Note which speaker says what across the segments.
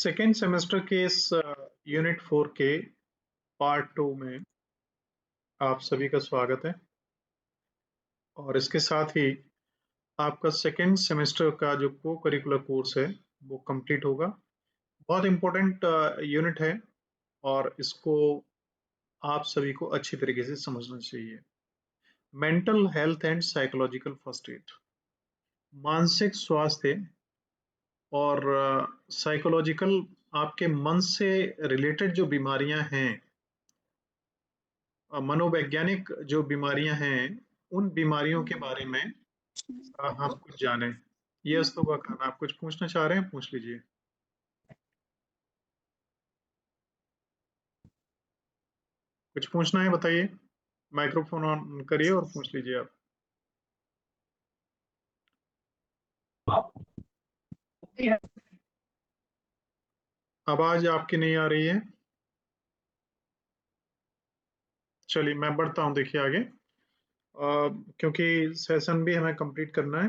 Speaker 1: Second semester के इस unit 4 के पार्ट 2 में आप सभी का स्वागत है। और इसके साथ ही आपका सेकेंड सेमेस्टर का जो को करिकुलर कोर्स है वो कंप्लीट होगा। बहुत इम्पोर्टेंट यूनिट है और इसको आप सभी को अच्छी तरीके से समझना चाहिए। Mental health and psychological first aid, मानसिक स्वास्थ्य और साइकोलॉजिकल, आपके मन से रिलेटेड जो बीमारियां हैं, मनोवैज्ञानिक जो बीमारियां हैं, उन बीमारियों के बारे में हम कुछ जाने। यस तो खान, आप कुछ पूछना चाह रहे हैं, पूछ लीजिए। कुछ पूछना है बताइए, माइक्रोफोन ऑन करिए और पूछ लीजिए आप। आवाज आपकी नहीं आ रही है। चलिए मैं बढ़ता हूँ, देखिए आगे, क्योंकि सेशन भी हमें कंप्लीट करना है।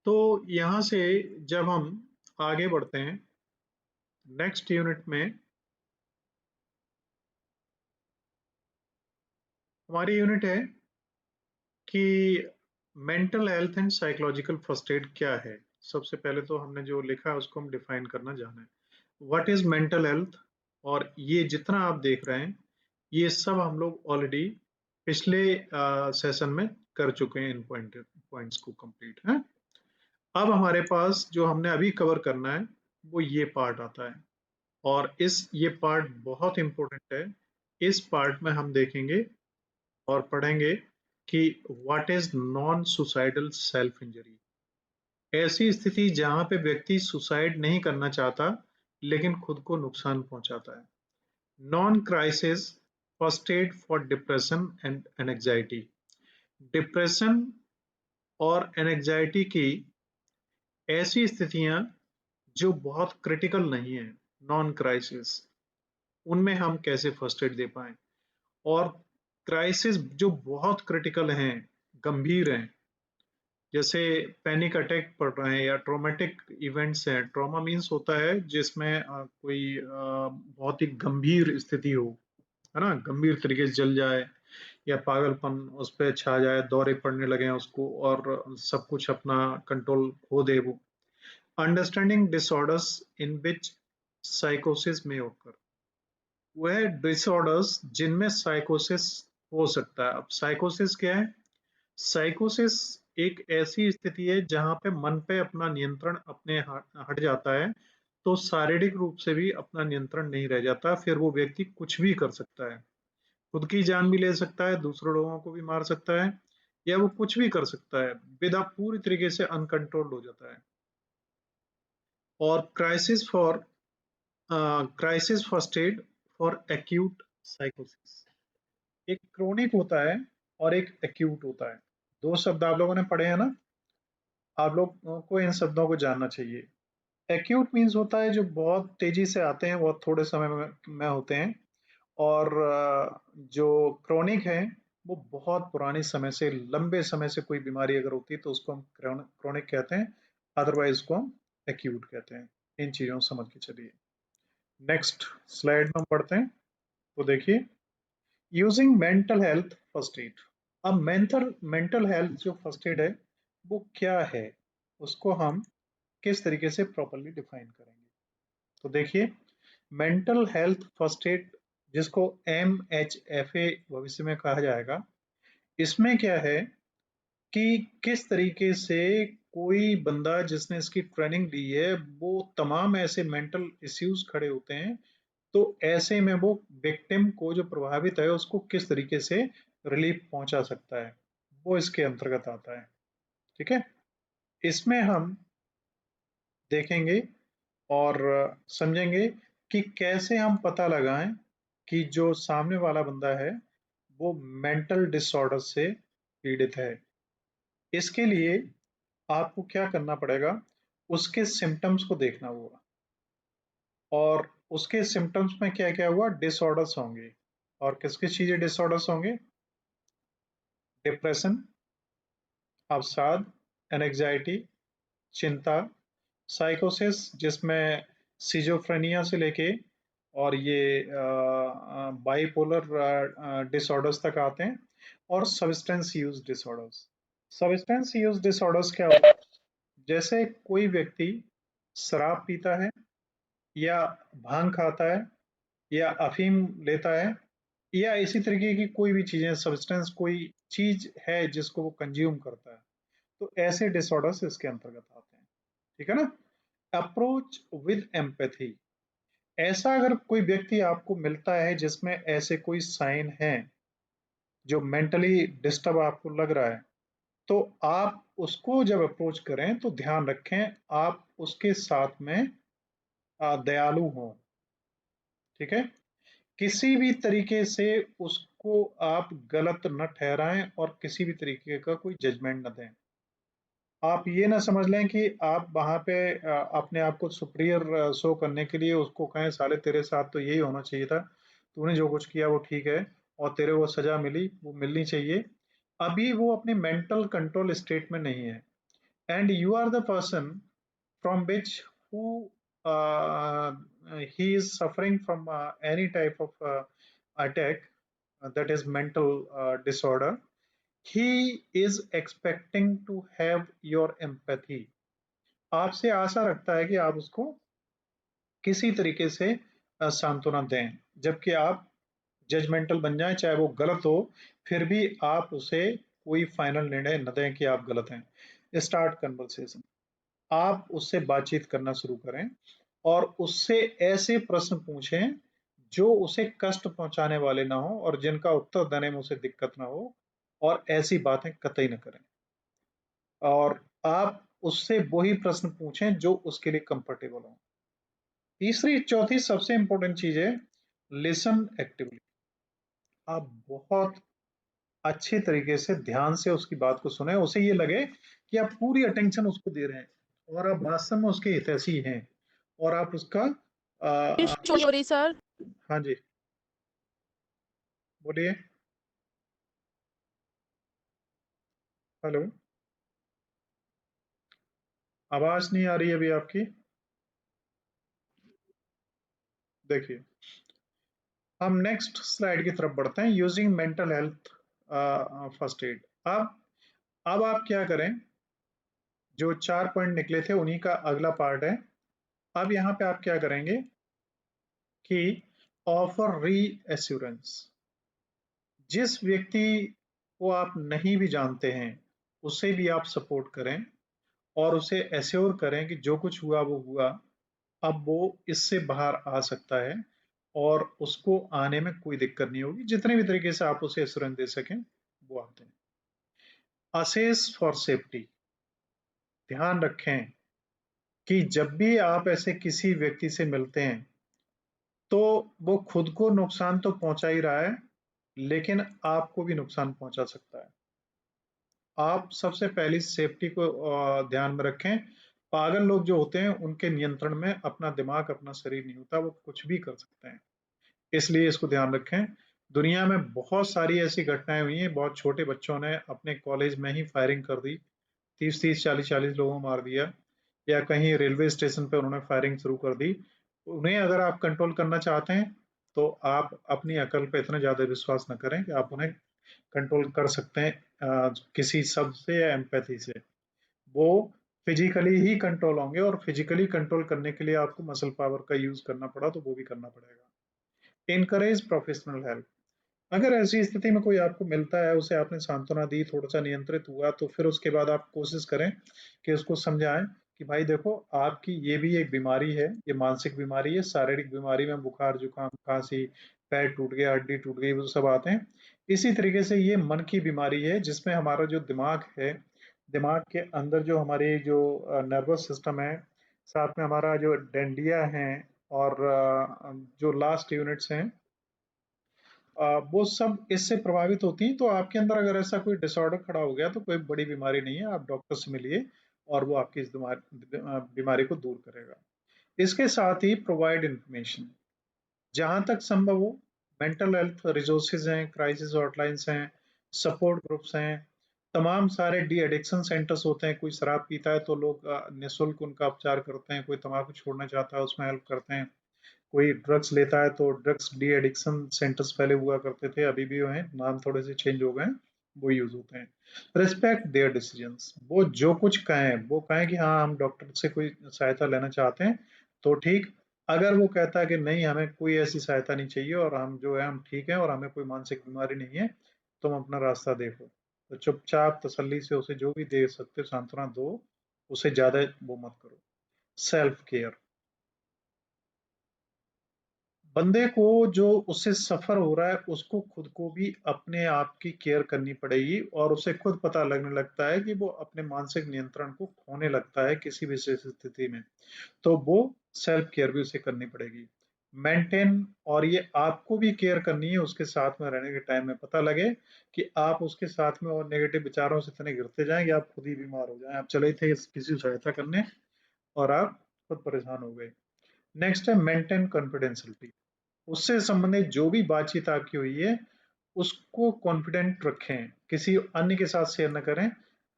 Speaker 1: तो यहाँ से जब हम आगे बढ़ते हैं नेक्स्ट यूनिट में, हमारी यूनिट है कि mental health and psychological first aid क्या है। सबसे पहले तो हमने जो लिखा है उसको हम डिफाइन करना जाना है। What is mental health? और ये जितना आप देख रहे हैं ये सब हम लोग ऑलरेडी पिछले सेशन में कर चुके हैं। इन पॉइंट्स को कंप्लीट है। अब हमारे पास जो हमने अभी कवर करना है वो ये पार्ट आता है, और ये पार्ट बहुत इंपॉर्टेंट है। इस पार्ट में हम देखेंगे और पढ़ेंगे कि what is non suicidal self injury. ऐसी स्थिति जहां पे व्यक्ति सुसाइड नहीं करना चाहता लेकिन खुद को नुकसान पहुंचाता है। Non crisis first aid for depression and anxiety. Depression और एंजाइटी की ऐसी स्थितियां जो बहुत क्रिटिकल नहीं है, नॉन क्राइसिस, उनमें हम कैसे फर्स्ट एड दे पाए। और क्राइसिस जो बहुत क्रिटिकल हैं, गंभीर हैं, जैसे पैनिक अटैक पड़ रहे हैं या ट्रोमेटिक इवेंट्स हैं। ट्रॉमा मीन्स होता है जिसमें कोई बहुत ही गंभीर स्थिति हो, है ना, गंभीर तरीके से जल जाए या पागलपन उस पर छा जाए, दौरे पड़ने लगे उसको और सब कुछ अपना कंट्रोल खो दे वो। अंडरस्टैंडिंग डिसऑर्डर्स इन विच साइकोसिस में occur। वह डिसऑर्डर्स जिनमें साइकोसिस हो सकता है। अब साइकोसिस क्या है? साइकोसिस एक ऐसी स्थिति है जहां पे मन पे अपना नियंत्रण अपने हट जाता है, तो शारीरिक रूप से भी अपना नियंत्रण नहीं रह जाता, फिर वो व्यक्ति कुछ भी कर सकता है। खुद की जान भी ले सकता है, दूसरे लोगों को भी मार सकता है, या वो कुछ भी कर सकता है, विदा पूरी तरीके से अनकंट्रोल्ड हो जाता है। और crisis first aid for acute साइकोसिस। एक क्रोनिक होता है और एक एक्यूट होता है। दो शब्द आप लोगों ने पढ़े हैं ना, आप लोग को इन शब्दों को जानना चाहिए। एक्यूट मीन्स होता है जो बहुत तेजी से आते हैं, बहुत थोड़े समय में होते हैं। और जो क्रोनिक है वो बहुत पुराने समय से, लंबे समय से कोई बीमारी अगर होती है तो उसको हम क्रोनिक कहते हैं, अदरवाइज उसको हम एक्यूट कहते हैं। इन चीजों को समझ के चलिए। नेक्स्ट स्लाइड में हम पढ़ते हैं, तो देखिए, using mental health first aid. अब मेंटल मेंटल हेल्थ जो फर्स्ट एड है वो क्या है, उसको हम किस तरीके से प्रॉपरली डिफाइन करेंगे। तो देखिए, मेंटल हेल्थ फर्स्ट एड, जिसको MHFA भविष्य में कहा जाएगा, इसमें क्या है कि किस तरीके से कोई बंदा जिसने इसकी ट्रेनिंग ली है वो तमाम ऐसे मेंटल इश्यूज खड़े होते हैं, तो ऐसे में वो विक्टिम को, जो प्रभावित है, उसको किस तरीके से रिलीफ पहुंचा सकता है, वो इसके अंतर्गत आता है। ठीक है, इसमें हम देखेंगे और समझेंगे कि कैसे हम पता लगाएं कि जो सामने वाला बंदा है वो मेंटल डिसऑर्डर से पीड़ित है। इसके लिए आपको क्या करना पड़ेगा, उसके सिम्टम्स को देखना होगा। और उसके सिम्टम्स में क्या क्या हुआ, डिसऑर्डर्स होंगे। और किस किस चीजें डिसऑर्डर्स होंगे? डिप्रेशन, अवसाद, एंजाइटी, चिंता, साइकोसिस जिसमें सिजोफ्रेनिया से लेके और ये बाइपोलर डिसऑर्डर्स तक आते हैं, और substance use disorders. Substance use disorders क्या होता है? जैसे कोई व्यक्ति शराब पीता है, या भांग खाता है, या अफीम लेता है, या इसी तरीके की कोई भी चीजें, सब्सटेंस कोई चीज है जिसको वो कंज्यूम करता है, तो ऐसे डिसऑर्डर्स इसके अंतर्गत आते हैं। ठीक है ना? अप्रोच विद एम्पैथी, ऐसा अगर कोई व्यक्ति आपको मिलता है जिसमें ऐसे कोई साइन है जो मेंटली डिस्टर्ब आपको लग रहा है, तो आप उसको जब अप्रोच करें तो ध्यान रखें आप उसके साथ में दयालु हों। ठीक है? किसी भी तरीके से उसको आप गलत न ठहराएं और किसी भी तरीके का कोई जजमेंट न दें। आप ये ना समझ लें कि आप वहां पे अपने आप को सुपीरियर शो करने के लिए उसको कहें साले तेरे साथ तो यही होना चाहिए था, तूने जो कुछ किया वो ठीक है, और तेरे वो सजा मिली वो मिलनी चाहिए। अभी वो अपने मेंटल कंट्रोल स्टेट में नहीं है, and you are the person from which who he is suffering from any type of attack, that is mental disorder. He is expecting to have your empathy. आपसे आशा रखता है कि आप उसको किसी तरीके से सांत्वना दें, जबकि आप जजमेंटल बन जाएं, चाहे वो गलत हो, फिर भी आप उसे कोई फाइनल निर्णय न दें कि आप गलत हैं। स्टार्ट कन्वर्सेशन, आप उससे बातचीत करना शुरू करें और उससे ऐसे प्रश्न पूछें जो उसे कष्ट पहुंचाने वाले ना हो और जिनका उत्तर देने में उसे दिक्कत ना हो, और ऐसी बातें कतई न करें। और आप उससे वही प्रश्न पूछें जो उसके लिए कंफर्टेबल हो। तीसरी चौथी सबसे इंपॉर्टेंट चीज है, लिसन एक्टिवली। आप बहुत अच्छे तरीके से ध्यान से उसकी बात को सुने, उसे ये लगे कि आप पूरी अटेंशन उसको दे रहे हैं और आप वास्तव में उसके हितैषी हैं, और आप उसका
Speaker 2: चोरी हो रही सर।
Speaker 1: हाँ जी, बोलिए। हेलो, आवाज नहीं आ रही अभी आपकी। देखिए, हम नेक्स्ट स्लाइड की तरफ बढ़ते हैं, using mental health first aid. अब आप क्या करें, जो 4 पॉइंट निकले थे उन्हीं का अगला पार्ट है। अब यहाँ पे आप क्या करेंगे कि ऑफर री एश्योरेंस। जिस व्यक्ति को आप नहीं भी जानते हैं उसे भी आप सपोर्ट करें और उसे एश्योर करें कि जो कुछ हुआ वो हुआ, अब वो इससे बाहर आ सकता है और उसको आने में कोई दिक्कत नहीं होगी। जितने भी तरीके से आप उसे एश्योरेंस दे सकें वो आप दें। असेस फॉर सेफ्टी, ध्यान रखें कि जब भी आप ऐसे किसी व्यक्ति से मिलते हैं तो वो खुद को नुकसान तो पहुंचा ही रहा है, लेकिन आपको भी नुकसान पहुंचा सकता है। आप सबसे पहली सेफ्टी को ध्यान में रखें। पागल लोग जो होते हैं उनके नियंत्रण में अपना दिमाग, अपना शरीर नहीं होता, वो कुछ भी कर सकते हैं, इसलिए इसको ध्यान रखें। दुनिया में बहुत सारी ऐसी घटनाएं हुई हैं, बहुत छोटे बच्चों ने अपने कॉलेज में ही फायरिंग कर दी, 30-30, 40-40 लोगों को मार दिया, या कहीं रेलवे स्टेशन पे उन्होंने फायरिंग शुरू कर दी। उन्हें अगर आप कंट्रोल करना चाहते हैं तो आप अपनी अकल पे इतना ज्यादा विश्वास न करें कि आप उन्हें कंट्रोल कर सकते हैं किसी शब्द से या एम्पैथी से। वो फिजिकली ही कंट्रोल होंगे, और फिजिकली कंट्रोल करने के लिए आपको मसल पावर का यूज करना पड़ा तो वो भी करना पड़ेगा। इनकरेज प्रोफेशनल हेल्प, अगर ऐसी स्थिति में कोई आपको मिलता है, उसे आपने सांत्वना दी, थोड़ा सा नियंत्रित हुआ, तो फिर उसके बाद आप कोशिश करें कि उसको समझाएं कि भाई देखो, आपकी ये भी एक बीमारी है, ये मानसिक बीमारी है। शारीरिक बीमारी में बुखार, जुकाम, खांसी, पैर टूट गया, हड्डी टूट गई, वो सब आते हैं। इसी तरीके से ये मन की बीमारी है जिसमें हमारा जो दिमाग है, दिमाग के अंदर जो हमारे जो नर्वस सिस्टम है, साथ में हमारा जो डेंडिया है, और जो लास्ट यूनिट्स हैं, वो सब इससे प्रभावित होती हैं। तो आपके अंदर अगर ऐसा कोई डिसऑर्डर खड़ा हो गया तो कोई बड़ी बीमारी नहीं है, आप डॉक्टर से मिलिए और वो आपकी इस बीमारी को दूर करेगा। इसके साथ ही प्रोवाइड इंफॉर्मेशन, जहां तक संभव हो। मेंटल हेल्थ रिसोर्सेज हैं, क्राइसिस हॉटलाइंस हैं, सपोर्ट ग्रुप्स हैं, तमाम सारे डी एडिक्शन सेंटर्स होते हैं। कोई शराब पीता है तो लोग निःशुल्क उनका उपचार करते हैं, कोई तम्बाकू छोड़ना चाहता है उसमें हेल्प करते हैं, कोई ड्रग्स लेता है तो ड्रग्स डी एडिक्शन सेंटर्स पहले हुआ करते थे, अभी भी हैं, नाम थोड़े से चेंज हो गए हैं, वो यूज होते हैं। रिस्पेक्ट देयर डिसीजंस, वो जो कुछ कहें वो कहें कि हाँ हम डॉक्टर से कोई सहायता लेना चाहते हैं तो ठीक। अगर वो कहता है कि नहीं हमें कोई ऐसी सहायता नहीं चाहिए और हम जो है हम ठीक है और हमें कोई मानसिक बीमारी नहीं है, तुम अपना रास्ता देखो, तो चुपचाप तसल्ली से उसे जो भी दे सकते हो सांत्वना दो, उसे ज्यादा वो मत करो। सेल्फ केयर, बंदे को जो उससे सफर हो रहा है उसको खुद को भी अपने आप की केयर करनी पड़ेगी और उसे खुद पता लगने लगता है कि वो अपने मानसिक नियंत्रण को खोने लगता है किसी विशेष स्थिति में, तो वो सेल्फ केयर भी उसे करनी पड़ेगी। मेंटेन, और ये आपको भी केयर करनी है उसके साथ में रहने के टाइम में पता लगे कि आप उसके साथ में और नेगेटिव विचारों से इतने गिरते जाएं कि आप खुद ही बीमार हो जाएं, आप चले थे किसी को सहायता करने और आप खुद परेशान हो गए। नेक्स्ट है मेंटेन कॉन्फिडेंशियलिटी, उससे संबंधित जो भी बातचीत आपकी हुई है उसको कॉन्फिडेंट रखें, किसी अन्य के साथ शेयर न करें।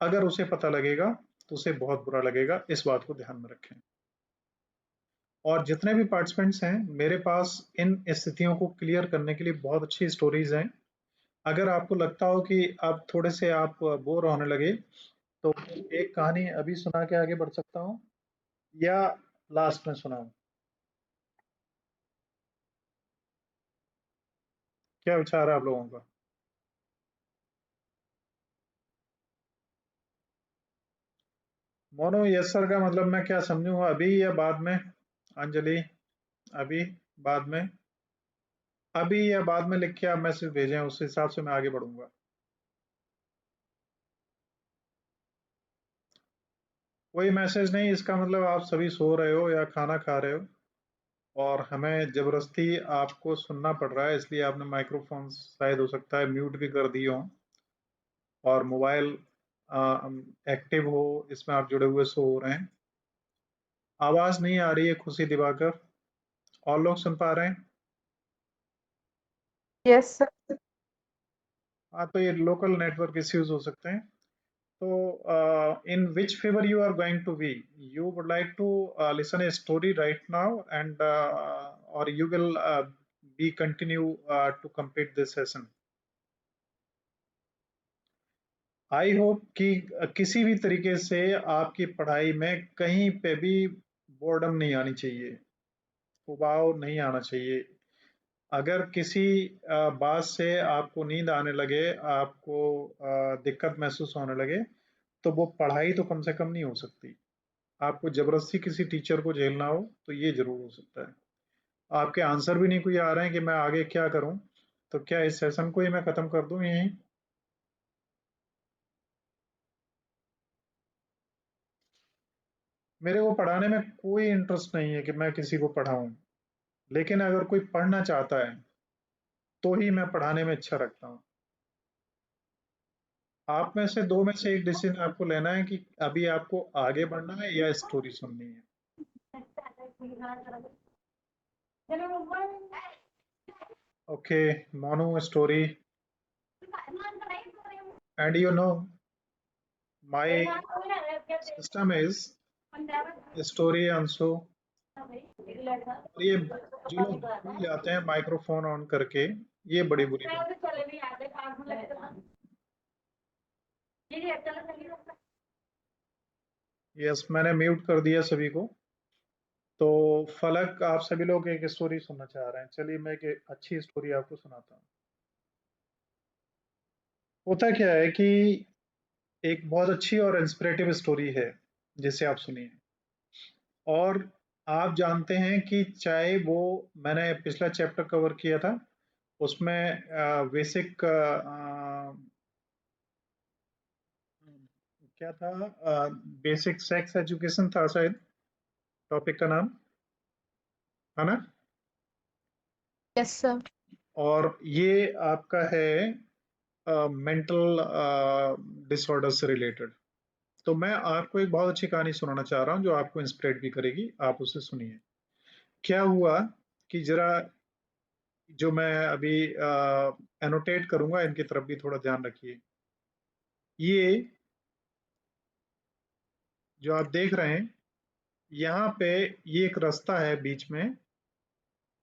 Speaker 1: अगर उसे पता लगेगा तो उसे बहुत बुरा लगेगा, इस बात को ध्यान में रखें। और जितने भी पार्टिसिपेंट्स हैं मेरे पास इन स्थितियों को क्लियर करने के लिए बहुत अच्छी स्टोरीज हैं। अगर आपको लगता हो कि अब थोड़े से आप बोर होने लगे तो एक कहानी अभी सुना के आगे बढ़ सकता हूँ या लास्ट में सुनाऊं, क्या विचार है आप लोगों का? मोनो यस सर का मतलब मैं क्या समझूं, अभी या बाद में? अंजलि, अभी, बाद में? अभी या बाद में लिख के आप मैसेज भेजें, उस हिसाब से मैं आगे बढ़ूंगा। कोई मैसेज नहीं, इसका मतलब आप सभी सो रहे हो या खाना खा रहे हो और हमें जबरदस्ती आपको सुनना पड़ रहा है, इसलिए आपने माइक्रोफोन शायद हो सकता है म्यूट भी कर दिए हो और मोबाइल एक्टिव हो, इसमें आप जुड़े हुए शो हो रहे हैं। आवाज नहीं आ रही है खुशी दिवाकर, और लोग सुन पा रहे हैं?
Speaker 2: Yes, sir.
Speaker 1: हाँ, तो ये लोकल नेटवर्क इश्यूज हो सकते हैं। So, in which favor you are going to be? You would like to listen a story right now, and or you will be continue to complete this session. I hope कि किसी भी तरीके से आपकी पढ़ाई में कहीं पे भी बोर्डम नहीं आनी चाहिए, उबाऊ नहीं आना चाहिए। अगर किसी बात से आपको नींद आने लगे, आपको दिक्कत महसूस होने लगे, तो वो पढ़ाई तो कम से कम नहीं हो सकती। आपको जबरदस्ती किसी टीचर को झेलना हो तो ये जरूर हो सकता है। आपके आंसर भी नहीं कोई आ रहे हैं कि मैं आगे क्या करूं, तो क्या इस सेशन को ही मैं खत्म कर दूं यहीं? मेरे को पढ़ाने में कोई इंटरेस्ट नहीं है कि मैं किसी को पढ़ाऊं, लेकिन अगर कोई पढ़ना चाहता है तो ही मैं पढ़ाने में अच्छा रखता हूँ। आप में से दो में से एक डिसीजन आपको लेना है कि अभी आपको आगे बढ़ना है या स्टोरी सुननी है। Okay, mono story, and you know my system is story आंसो। और ये जो लोग भूल जाते हैं माइक्रोफोन ऑन करके, ये बड़ी बुरी बात है। यस, मैंने म्यूट कर दिया सभी को। तो फलक, आप सभी लोग एक स्टोरी सुनना चाह रहे हैं, चलिए मैं एक अच्छी स्टोरी आपको सुनाता हूँ। होता क्या है कि एक बहुत अच्छी और इंस्पिरेटिव स्टोरी है जिसे आप सुनिए। और आप जानते हैं कि चाहे वो, मैंने पिछला चैप्टर कवर किया था उसमें बेसिक क्या था, बेसिक सेक्स एजुकेशन था शायद टॉपिक का नाम, है ना?
Speaker 2: Yes, sir.
Speaker 1: और ये आपका है मेंटल डिसऑर्डर से रिलेटेड। तो मैं आपको एक बहुत अच्छी कहानी सुनाना चाह रहा हूँ जो आपको इंस्पिरेट भी करेगी, आप उसे सुनिए। क्या हुआ कि जरा जो मैं अभी एनोटेट करूंगा इनकी तरफ भी थोड़ा ध्यान रखिए। ये जो आप देख रहे हैं यहाँ पे, ये एक रास्ता है बीच में।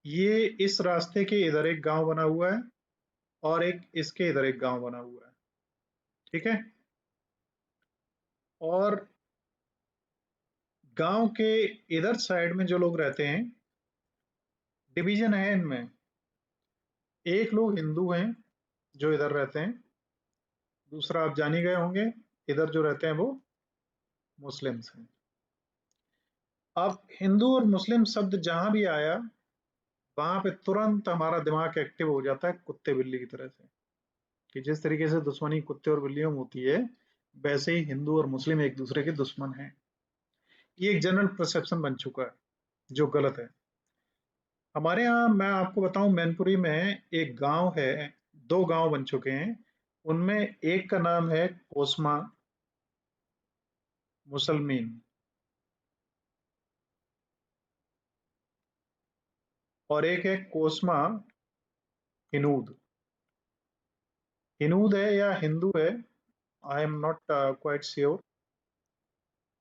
Speaker 1: ये इस रास्ते के इधर एक गांव बना हुआ है और एक इसके इधर एक गांव बना हुआ है। ठीक है। और गांव के इधर साइड में जो लोग रहते हैं, डिवीजन है इनमें। एक लोग हिंदू हैं जो इधर रहते हैं, दूसरा आप जान ही गए होंगे, इधर जो रहते हैं वो मुस्लिम्स हैं। अब हिंदू और मुस्लिम शब्द जहां भी आया, वहां पे तुरंत हमारा दिमाग एक्टिव हो जाता है कुत्ते बिल्ली की तरह से, कि जिस तरीके से दुश्मनी कुत्ते और बिल्लियों में होती है, वैसे ही हिंदू और मुस्लिम एक दूसरे के दुश्मन हैं। ये एक जनरल परसेप्शन बन चुका है जो गलत है। हमारे यहाँ मैं आपको बताऊं, मैनपुरी में एक गांव है, दो गांव बन चुके हैं। उनमें एक का नाम है कोसमा मुसलमीन, और एक है कोसमा हिनूद। हिनूद है या हिंदू है, I am not quite sure.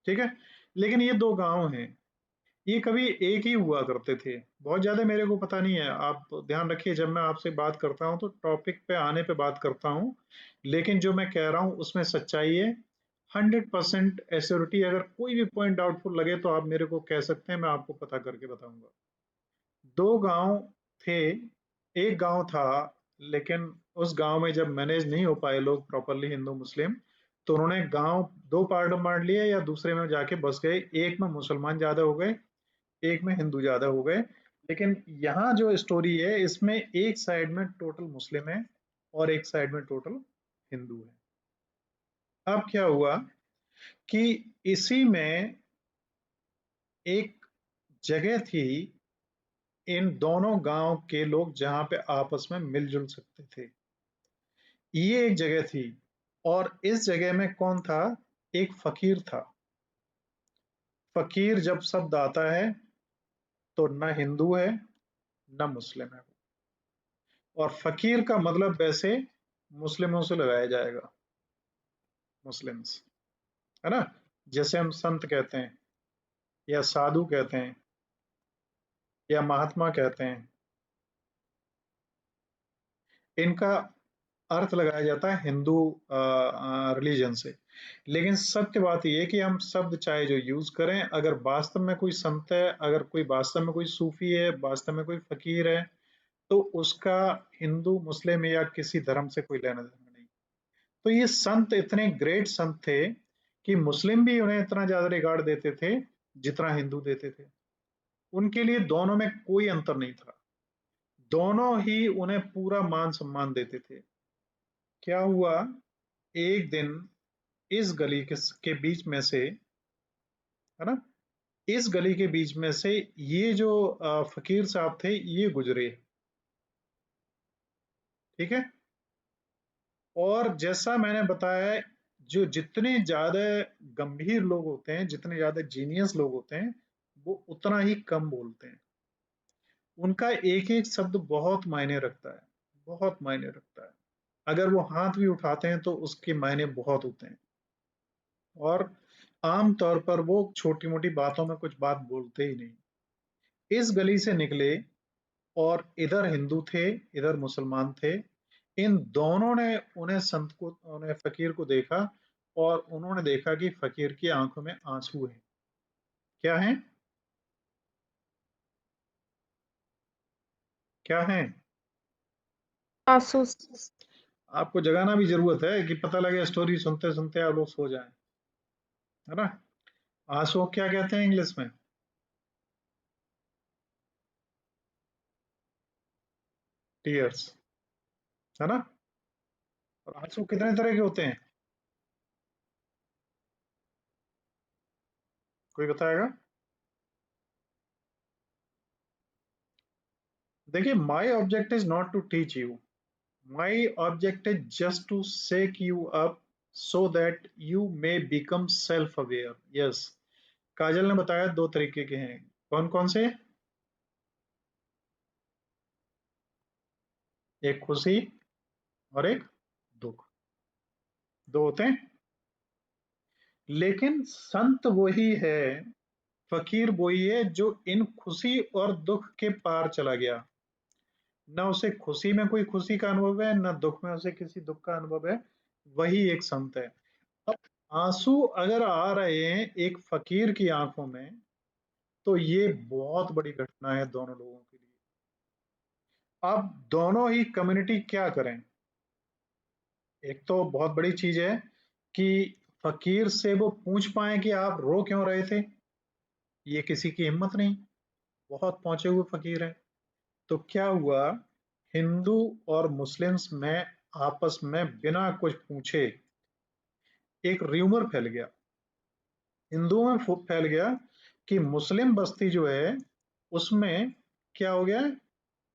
Speaker 1: ठीक है। लेकिन ये दो गांव हैं, ये कभी एक ही हुआ करते थे। बहुत ज्यादा मेरे को पता नहीं है, आप ध्यान रखिए जब मैं आपसे बात करता हूँ तो टॉपिक पे आने पे बात करता हूँ, लेकिन जो मैं कह रहा हूँ उसमें सच्चाई है। 100% एश्योरिटी। अगर कोई भी पॉइंट डाउटफुल लगे तो आप मेरे को कह सकते हैं, मैं आपको पता करके बताऊंगा। दो गांव थे, एक गांव था, लेकिन उस गांव में जब मैनेज नहीं हो पाए लोग प्रॉपरली हिंदू मुस्लिम, तो उन्होंने गांव दो पार्ट में बांट लिए या दूसरे में जाके बस गए। एक में मुसलमान ज्यादा हो गए, एक में हिंदू ज्यादा हो गए। लेकिन यहाँ जो स्टोरी है इसमें एक साइड में टोटल मुस्लिम है और एक साइड में टोटल हिंदू है। अब क्या हुआ कि इसी में एक जगह थी, इन दोनों गांव के लोग जहां पे आपस में मिलजुल सकते थे, ये एक जगह थी। और इस जगह में कौन था? एक फकीर था। फकीर जब शब्द आता है तो न हिंदू है न मुस्लिम है, और फकीर का मतलब वैसे मुस्लिमों से लगाया जाएगा, मुस्लिम्स, है ना। जैसे हम संत कहते हैं या साधु कहते हैं या महात्मा कहते हैं, इनका अर्थ लगाया जाता है हिंदू रिलीजन से। लेकिन सत्य बात यह है कि हम शब्द चाहे जो यूज करें, अगर वास्तव में कोई संत है, अगर कोई वास्तव में कोई सूफी है, वास्तव में कोई फकीर है, तो उसका हिंदू मुस्लिम या किसी धर्म से कोई लेना देना नहीं। तो ये संत इतने ग्रेट संत थे कि मुस्लिम भी उन्हें इतना ज्यादा रिगार्ड देते थे जितना हिंदू देते थे। उनके लिए दोनों में कोई अंतर नहीं था, दोनों ही उन्हें पूरा मान सम्मान देते थे। क्या हुआ, एक दिन इस गली के बीच में से, है ना, इस गली के बीच में से ये जो फकीर साहब थे ये गुजरे। ठीक है। और जैसा मैंने बताया, जो जितने ज्यादा गंभीर लोग होते हैं, जितने ज्यादा जीनियस लोग होते हैं, वो उतना ही कम बोलते हैं। उनका एक एक शब्द बहुत मायने रखता है, बहुत मायने रखता है। अगर वो हाथ भी उठाते हैं तो उसके मायने बहुत होते हैं। और आम तौर पर वो छोटी मोटी बातों में कुछ बात बोलते ही नहीं। इस गली से निकले और इधर हिंदू थे, इधर मुसलमान थे। इन दोनों ने उन्हें संत को, उन्हें फकीर को देखा, और उन्होंने देखा कि फकीर की आंखों में आंसू है। क्या है? क्या है?
Speaker 2: आसूस।
Speaker 1: आपको जगाना भी जरूरत है कि पता लगे स्टोरी सुनते सुनते आप लोग सो जाएं, है ना। आंसू क्या कहते हैं इंग्लिश में? टीयर्स, है ना। और आंसू कितने तरह के होते हैं, कोई बताएगा? देखिए, my object is not to teach you, my object is just to shake you up so that you may become self aware. Yes, Kajal ने बताया दो तरीके के हैं। कौन कौन से? एक खुशी और एक दुख। दो होते हैं, लेकिन संत वही है, फकीर वही है जो इन खुशी और दुख के पार चला गया। न उसे खुशी में कोई खुशी का अनुभव है, न दुख में उसे किसी दुख का अनुभव है। वही एक संत है। अब आंसू अगर आ रहे हैं एक फकीर की आंखों में, तो ये बहुत बड़ी घटना है दोनों लोगों के लिए। अब दोनों ही कम्युनिटी क्या करें? एक तो बहुत बड़ी चीज है कि फकीर से वो पूछ पाए कि आप रो क्यों रहे थे। ये किसी की हिम्मत नहीं, बहुत पहुंचे हुए फकीर है। तो क्या हुआ, हिंदू और मुस्लिम्स में आपस में बिना कुछ पूछे एक र्यूमर फैल गया, हिंदुओं में फैल गया कि मुस्लिम बस्ती जो है उसमें क्या हो गया,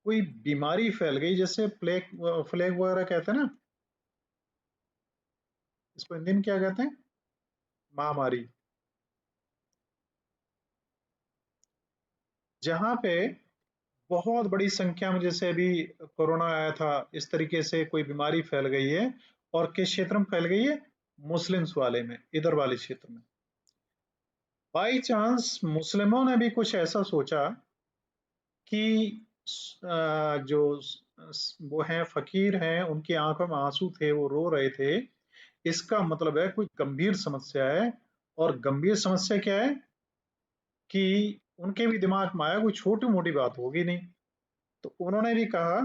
Speaker 1: कोई बीमारी फैल गई, जैसे प्लेग फ्लैग वगैरह कहते हैं ना, इसको हिंदी में क्या कहते हैं, महामारी। जहां पे बहुत बड़ी संख्या में, जैसे अभी कोरोना आया था, इस तरीके से कोई बीमारी फैल गई है। और किस क्षेत्र में फैल गई है? मुस्लिम्स वाले में, इधर वाले क्षेत्र में। बाई चांस मुस्लिमों ने भी कुछ ऐसा सोचा कि जो वो हैं फकीर हैं, उनकी आंखों में आंसू थे, वो रो रहे थे, इसका मतलब है कोई गंभीर समस्या है। और गंभीर समस्या क्या है कि उनके भी दिमाग में आया कोई छोटी मोटी बात होगी नहीं। तो उन्होंने भी कहा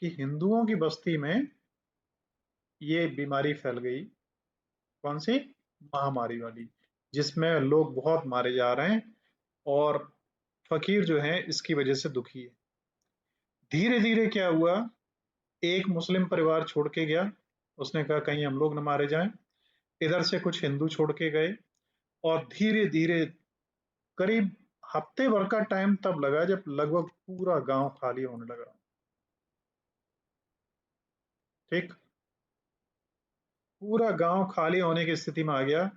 Speaker 1: कि हिंदुओं की बस्ती में ये बीमारी फैल गई। कौन सी? महामारी वाली, जिसमें लोग बहुत मारे जा रहे हैं, और फकीर जो है इसकी वजह से दुखी है। धीरे धीरे क्या हुआ, एक मुस्लिम परिवार छोड़ के गया, उसने कहा कहीं हम लोग न मारे जाएं। इधर से कुछ हिंदू छोड़ के गए, और धीरे धीरे करीब हफ्ते भर का टाइम तब लगा जब लगभग पूरा गांव खाली होने लगा। ठीक, पूरा गांव खाली होने की स्थिति में आ गया।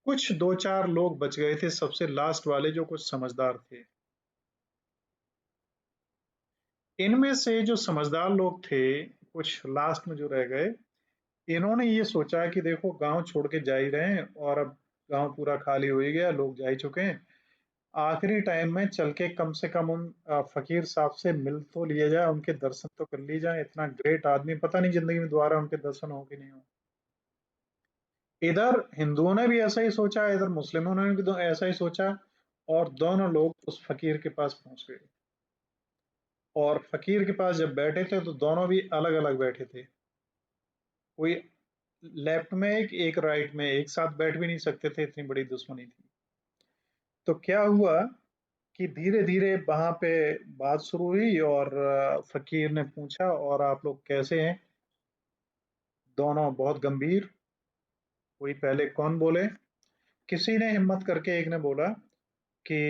Speaker 1: कुछ दो चार लोग बच गए थे, सबसे लास्ट वाले जो कुछ समझदार थे। इनमें से जो समझदार लोग थे, कुछ लास्ट में जो रह गए, इन्होंने ये सोचा कि देखो गांव छोड़ के जा ही रहे हैं, और अब गांव पूरा खाली हो ही गया, लोग जा ही चुके हैं। आखिरी टाइम में चल के कम से कम उन फकीर साहब से मिल तो लिया जाए, उनके दर्शन तो कर लिए जाए। इतना ग्रेट आदमी, पता नहीं जिंदगी में दोबारा उनके दर्शन हो कि नहीं हो। इधर हिंदुओं ने भी ऐसा ही सोचा, इधर मुस्लिमों ने भी ऐसा ही सोचा, और दोनों लोग उस फकीर के पास पहुंच गए। और फकीर के पास जब बैठे थे तो दोनों भी अलग अलग बैठे थे। कोई लेफ्ट में एक राइट में, एक साथ बैठ भी नहीं सकते थे, इतनी बड़ी दुश्मनी थी। तो क्या हुआ कि धीरे धीरे वहां पे बात शुरू हुई, और फकीर ने पूछा और आप लोग कैसे हैं। दोनों बहुत गंभीर। कोई पहले कौन बोले? किसी ने हिम्मत करके एक ने बोला कि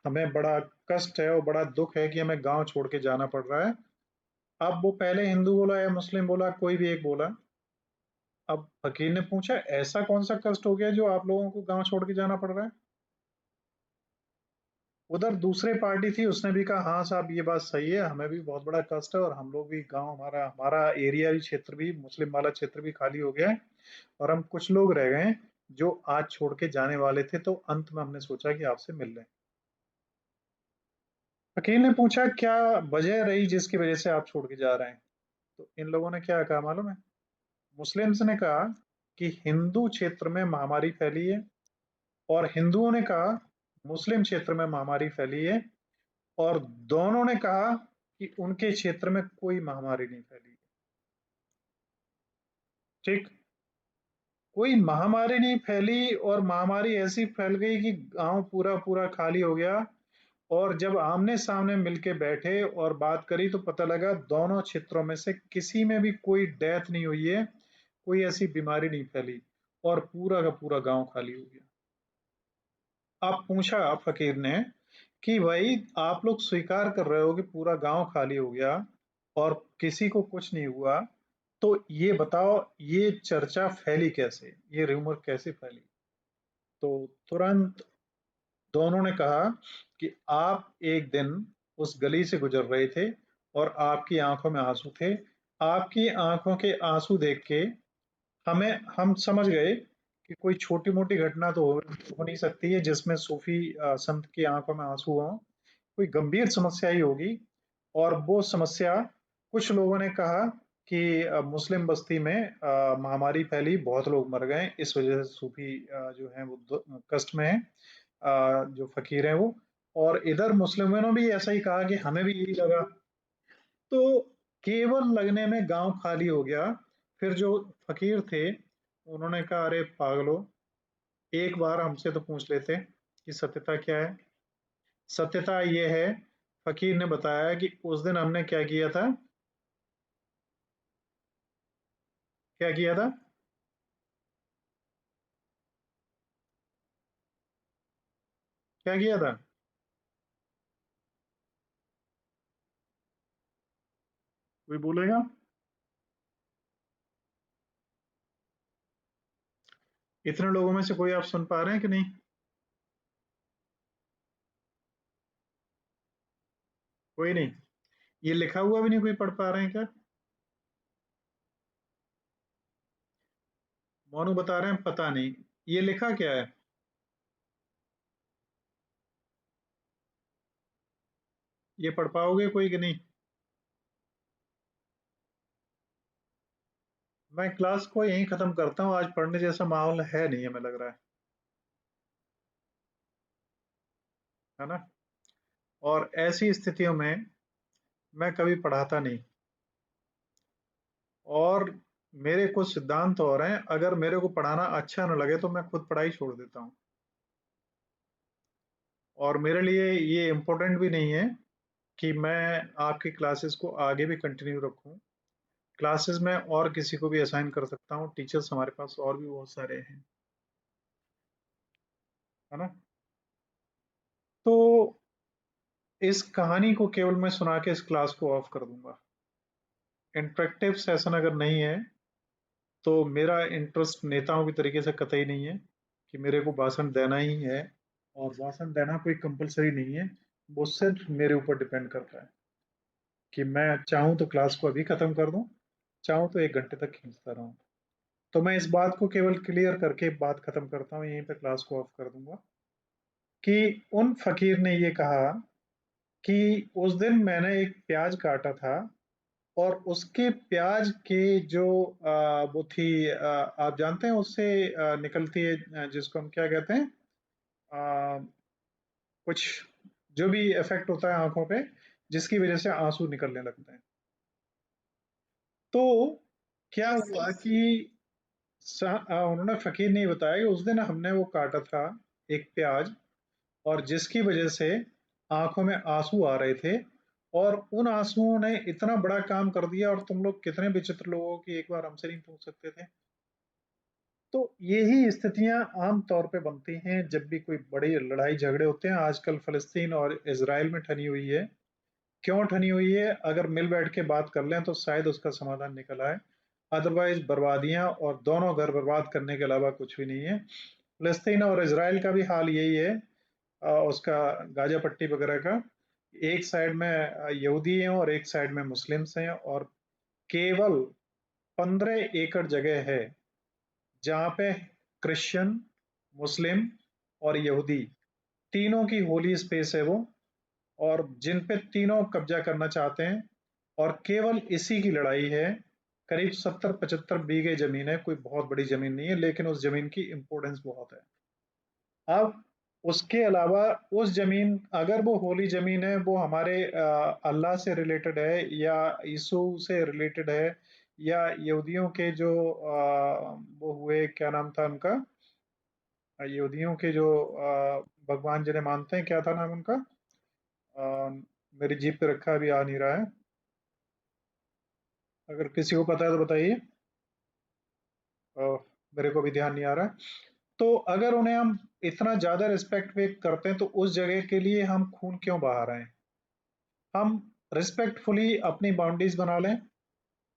Speaker 1: हमें बड़ा कष्ट है और बड़ा दुख है कि हमें गांव छोड़ के जाना पड़ रहा है। अब वो पहले हिंदू बोला या मुस्लिम बोला, कोई भी एक बोला। अब फकीर ने पूछा ऐसा कौन सा कष्ट हो गया जो आप लोगों को गांव छोड़ के जाना पड़ रहा है? उधर दूसरे पार्टी थी, उसने भी कहा हाँ साहब ये बात सही है, हमें भी बहुत बड़ा कष्ट है, और हम लोग भी गांव, हमारा हमारा एरिया भी, क्षेत्र भी, मुस्लिम वाला क्षेत्र भी खाली हो गया है, और हम कुछ लोग रह गए हैं जो आज छोड़ के जाने वाले थे, तो अंत में हमने सोचा कि आपसे मिल लें। फकीर ने पूछा क्या वजह रही जिसकी वजह से आप छोड़ के जा रहे हैं? तो इन लोगों ने क्या कहा मालूम है? मुस्लिम्स ने कहा कि हिंदू क्षेत्र में महामारी फैली है, और हिंदुओं ने कहा मुस्लिम क्षेत्र में महामारी फैली है, और दोनों ने कहा कि उनके क्षेत्र में कोई महामारी नहीं फैली। ठीक, कोई महामारी नहीं फैली, और महामारी ऐसी फैल गई कि गांव पूरा पूरा खाली हो गया। और जब आमने सामने मिलके बैठे और बात करी तो पता लगा दोनों क्षेत्रों में से किसी में भी कोई डेथ नहीं हुई है, कोई ऐसी बीमारी नहीं फैली, और पूरा का पूरा गांव खाली हो गया। अब पूछा फकीर ने कि भाई आप लोग स्वीकार कर रहे हो कि पूरा गांव खाली हो गया और किसी को कुछ नहीं हुआ, तो ये बताओ ये चर्चा फैली कैसे, ये रूमर कैसे फैली? तो तुरंत दोनों ने कहा कि आप एक दिन उस गली से गुजर रहे थे और आपकी आंखों में आंसू थे। आपकी आंखों के आंसू देख के हम समझ गए कि कोई छोटी-मोटी घटना तो हो नहीं सकती है जिसमें सूफी संत की आँखों में आँसू हों। कोई गंभीर समस्या ही होगी और वो समस्या कुछ लोगों ने कहा कि मुस्लिम बस्ती में महामारी फैली, बहुत लोग मर गए, इस वजह से सूफी जो हैं वो कष्ट में हैं, जो फ़कीर हैं वो। और इधर मुस्लिमों ने भी ऐसा ही कहा कि हमें भी यही लगा। तो केवल लगने में गांव खाली हो गया। फिर जो फकीर थे उन्होंने कहा, अरे पागलो, एक बार हमसे तो पूछ लेते कि सत्यता क्या है। सत्यता ये है, फकीर ने बताया कि उस दिन हमने क्या किया था। क्या किया था? क्या किया था? कोई बोलेगा? इतने लोगों में से कोई आप सुन पा रहे हैं कि नहीं? कोई नहीं। ये लिखा हुआ भी नहीं कोई पढ़ पा रहे हैं क्या? मोनू बता रहे हैं पता नहीं। ये लिखा क्या है? ये पढ़ पाओगे कोई कि नहीं? मैं क्लास को यहीं खत्म करता हूँ, आज पढ़ने जैसा माहौल है नहीं, हमें लग रहा है ना? और ऐसी स्थितियों में मैं कभी पढ़ाता नहीं। और मेरे कुछ सिद्धांत और हैं, अगर मेरे को पढ़ाना अच्छा न लगे तो मैं खुद पढ़ाई छोड़ देता हूँ। और मेरे लिए ये इम्पोर्टेंट भी नहीं है कि मैं आपकी क्लासेस को आगे भी कंटिन्यू रखूं। क्लासेस में और किसी को भी असाइन कर सकता हूँ, टीचर्स हमारे पास और भी बहुत सारे हैं, है ना? तो इस कहानी को केवल मैं सुना के इस क्लास को ऑफ कर दूंगा। इंटरेक्टिव सेशन अगर नहीं है तो मेरा इंटरेस्ट नेताओं की तरीके से कतई नहीं है कि मेरे को भाषण देना ही है। और भाषण देना कोई कंपलसरी नहीं है, वो सिर्फ मेरे ऊपर डिपेंड करता है कि मैं चाहूँ तो क्लास को अभी खत्म कर दूं, चाहूँ तो 1 घंटे तक खींचता रहूं। तो मैं इस बात को केवल क्लियर करके बात खत्म करता हूँ, यहीं पे क्लास को ऑफ कर दूंगा कि उन फकीर ने ये कहा कि उस दिन मैंने एक प्याज काटा था और उसके प्याज के जो वो थी, आप जानते हैं उससे निकलती है, जिसको हम क्या कहते हैं, आ, कुछ जो भी इफेक्ट होता है आंखों पे, जिसकी वजह से आंसू निकलने लगते हैं। तो क्या हुआ कि उन्होंने फकीर ने बताया कि उस दिन हमने वो काटा था एक प्याज, और जिसकी वजह से आंखों में आंसू आ रहे थे, और उन आंसुओं ने इतना बड़ा काम कर दिया, और तुम लोग कितने विचित्र लोगों की एक बार हमसे नहीं पूछ सकते थे। तो यही स्थितियां आम तौर पे बनती हैं जब भी कोई बड़ी लड़ाई झगड़े होते हैं। आजकल फलस्तीन और इसराइल में ठनी हुई है। क्यों ठनी हुई है? अगर मिल बैठ के बात कर लें तो शायद उसका समाधान निकल आए। अदरवाइज बर्बादियां और दोनों घर बर्बाद करने के अलावा कुछ भी नहीं है। फलस्तीन और इसराइल का भी हाल यही है, उसका गाजा पट्टी वगैरह का। एक साइड में यहूदी हैं और एक साइड में मुस्लिम्स हैं, और केवल 15 एकड़ जगह है जहाँ पे क्रिश्चियन, मुस्लिम और यहूदी तीनों की होली स्पेस है वो, और जिन पे तीनों कब्जा करना चाहते हैं। और केवल इसी की लड़ाई है। करीब 70-75 बीघे जमीन है, कोई बहुत बड़ी जमीन नहीं है, लेकिन उस जमीन की इंपॉर्टेंस बहुत है। अब उसके अलावा उस जमीन, अगर वो होली जमीन है, वो हमारे अल्लाह से रिलेटेड है या यीशु से रिलेटेड है, या यहूदियों के जो वो हुए, क्या नाम था उनका, यहूदियों के जो भगवान जिन्हें मानते हैं, क्या था नाम उनका? अ, मेरी जीप पे रखा है, अभी आ नहीं रहा है। अगर किसी को पता है तो बताइए। अ, मेरे को भी ध्यान नहीं आ रहा है। तो अगर उन्हें हम इतना ज्यादा रिस्पेक्ट पे करते हैं तो उस जगह के लिए हम खून क्यों बहा रहे हैं? हम रिस्पेक्टफुली अपनी बाउंड्रीज बना लें,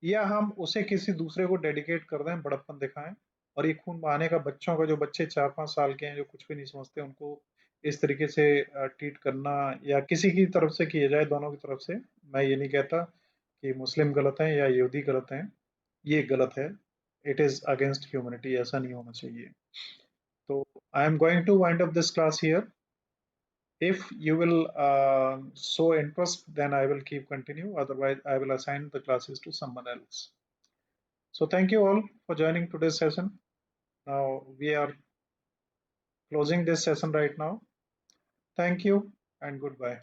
Speaker 1: या हम उसे किसी दूसरे को डेडिकेट कर दें, बड़प्पन दिखाएं। और ये खून बहाने का, बच्चों का, जो बच्चे 4-5 साल के हैं जो कुछ भी नहीं समझते, उनको इस तरीके से ट्रीट करना, या किसी की तरफ से किया जाए, दोनों की तरफ से। मैं ये नहीं कहता कि मुस्लिम गलत हैं या यहूदी गलत हैं, ये गलत है। इट इज अगेंस्ट ह्यूमैनिटी, ऐसा नहीं होना चाहिए. तो I am going to wind up this class here. If you will show interest, then I will keep continue. Otherwise, I will assign the classes to someone else. So thank you all for joining today's session. Now we are closing this session right now. Thank you and goodbye.